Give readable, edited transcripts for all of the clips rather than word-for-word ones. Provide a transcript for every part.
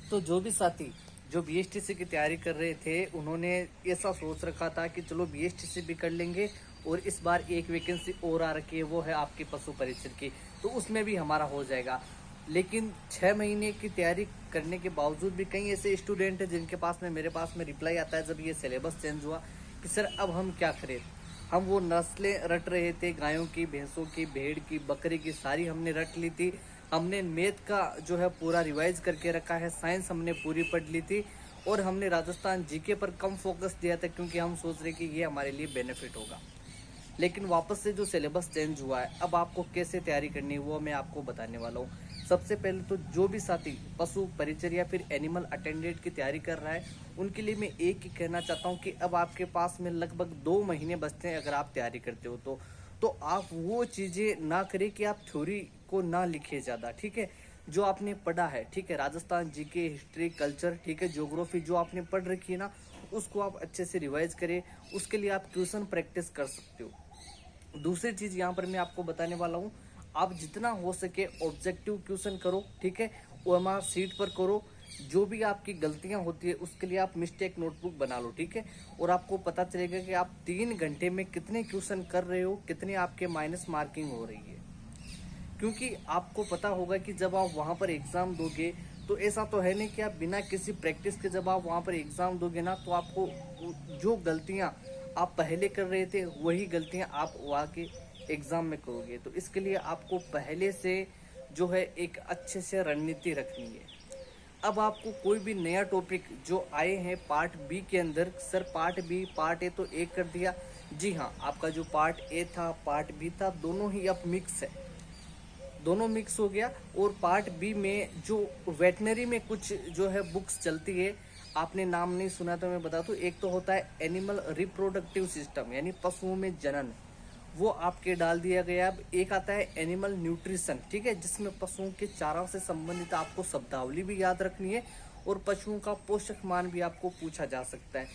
तो जो भी साथी जो बीएसटीसी की तैयारी कर रहे थे, उन्होंने ऐसा सोच रखा था कि चलो बीएसटीसी भी कर लेंगे और इस बार एक वैकेंसी और आ रखी है, वो है आपकी पशु परिचर की, तो उसमें भी हमारा हो जाएगा। लेकिन 6 महीने की तैयारी करने के बावजूद भी कई ऐसे स्टूडेंट हैं जिनके पास में मेरे पास में रिप्लाई आता है जब ये सिलेबस चेंज हुआ कि सर अब हम क्या करें। हम वो नस्लें रट रहे थे, गायों की, भैंसों की, भेड़ की, बकरी की, सारी हमने रट ली थी। हमने मैथ का जो है पूरा रिवाइज करके रखा है, साइंस हमने पूरी पढ़ ली थी और हमने राजस्थान जीके पर कम फोकस दिया था क्योंकि हम सोच रहे कि ये हमारे लिए बेनिफिट होगा। लेकिन वापस से जो सिलेबस चेंज हुआ है, अब आपको कैसे तैयारी करनी है वो मैं आपको बताने वाला हूँ। सबसे पहले तो जो भी साथी पशु परिचर या फिर एनिमल अटेंडेंट की तैयारी कर रहा है, उनके लिए मैं एक ही कहना चाहता हूँ कि अब आपके पास में लगभग 2 महीने बचते हैं। अगर आप तैयारी करते हो तो आप वो चीज़ें ना करें कि आप थ्योरी को ना लिखे ज़्यादा, ठीक है। जो आपने पढ़ा है, ठीक है, राजस्थान जीके, हिस्ट्री, कल्चर, ठीक है, ज्योग्राफी जो आपने पढ़ रखी है ना, उसको आप अच्छे से रिवाइज करें। उसके लिए आप क्वेश्चन प्रैक्टिस कर सकते हो। दूसरी चीज यहाँ पर मैं आपको बताने वाला हूँ, आप जितना हो सके ऑब्जेक्टिव क्वेश्चन करो, ठीक है, ओएमआर सीट पर करो। जो भी आपकी गलतियां होती है उसके लिए आप मिस्टेक नोटबुक बना लो, ठीक है। और आपको पता चलेगा कि आप 3 घंटे में कितने क्वेश्चन कर रहे हो, कितने आपके माइनस मार्किंग हो रही है। क्योंकि आपको पता होगा कि जब आप वहां पर एग्जाम दोगे तो ऐसा तो है नहीं कि आप बिना किसी प्रैक्टिस के जब आप वहां पर एग्जाम दोगे ना, तो आपको जो गलतियां आप पहले कर रहे थे वही गलतियां आप वहां के एग्जाम में करोगे। तो इसके लिए आपको पहले से जो है एक अच्छे से रणनीति रखनी है। अब आपको कोई भी नया टॉपिक जो आए हैं पार्ट बी के अंदर, sir part B part A तो एक कर दिया, जी हाँ, आपका जो पार्ट ए था पार्ट बी था, दोनों ही अब मिक्स है, दोनों मिक्स हो गया। और पार्ट बी में जो वेटनरी में कुछ जो है बुक्स चलती है, आपने नाम नहीं सुना तो मैं बता दूं। एक तो होता है एनिमल रिप्रोडक्टिव सिस्टम यानी पशुओं में जनन, वो आपके डाल दिया गया। अब एक आता है एनिमल न्यूट्रिशन, ठीक है, जिसमें पशुओं के चारा से संबंधित आपको शब्दावली भी याद रखनी है और पशुओं का पोषक मान भी आपको पूछा जा सकता है।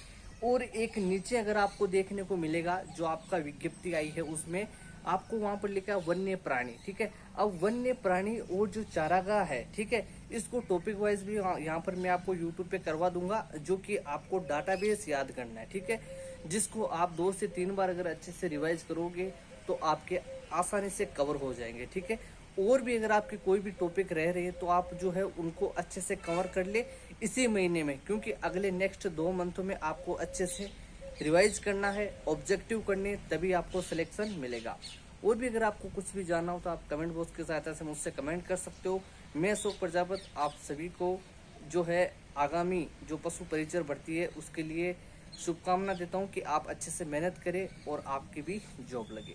और एक नीचे अगर आपको देखने को मिलेगा जो आपका विज्ञप्ति आई है, उसमें आपको वहां पर लिखा है वन्य प्राणी, ठीक है। अब वन्य प्राणी और जो चारागाह है, ठीक है, इसको टॉपिक वाइज भी यहाँ पर मैं आपको यूट्यूब पे करवा दूंगा, जो कि आपको डाटाबेस याद करना है, ठीक है, जिसको आप 2 से 3 बार अगर अच्छे से रिवाइज करोगे तो आपके आसानी से कवर हो जाएंगे, ठीक है। और भी अगर आपके कोई भी टॉपिक रह रहे हैं तो आप जो है उनको अच्छे से कवर कर ले इसी महीने में, क्योंकि अगले नेक्स्ट 2 मंथों में आपको अच्छे से रिवाइज करना है, ऑब्जेक्टिव करने, तभी आपको सिलेक्शन मिलेगा। और भी अगर आपको कुछ भी जानना हो तो आप कमेंट बॉक्स की सहायता से मुझसे कमेंट कर सकते हो। मैं अशोक प्रजापत आप सभी को जो है आगामी जो पशु परिचर भर्ती है उसके लिए शुभकामना देता हूं कि आप अच्छे से मेहनत करें और आपकी भी जॉब लगे।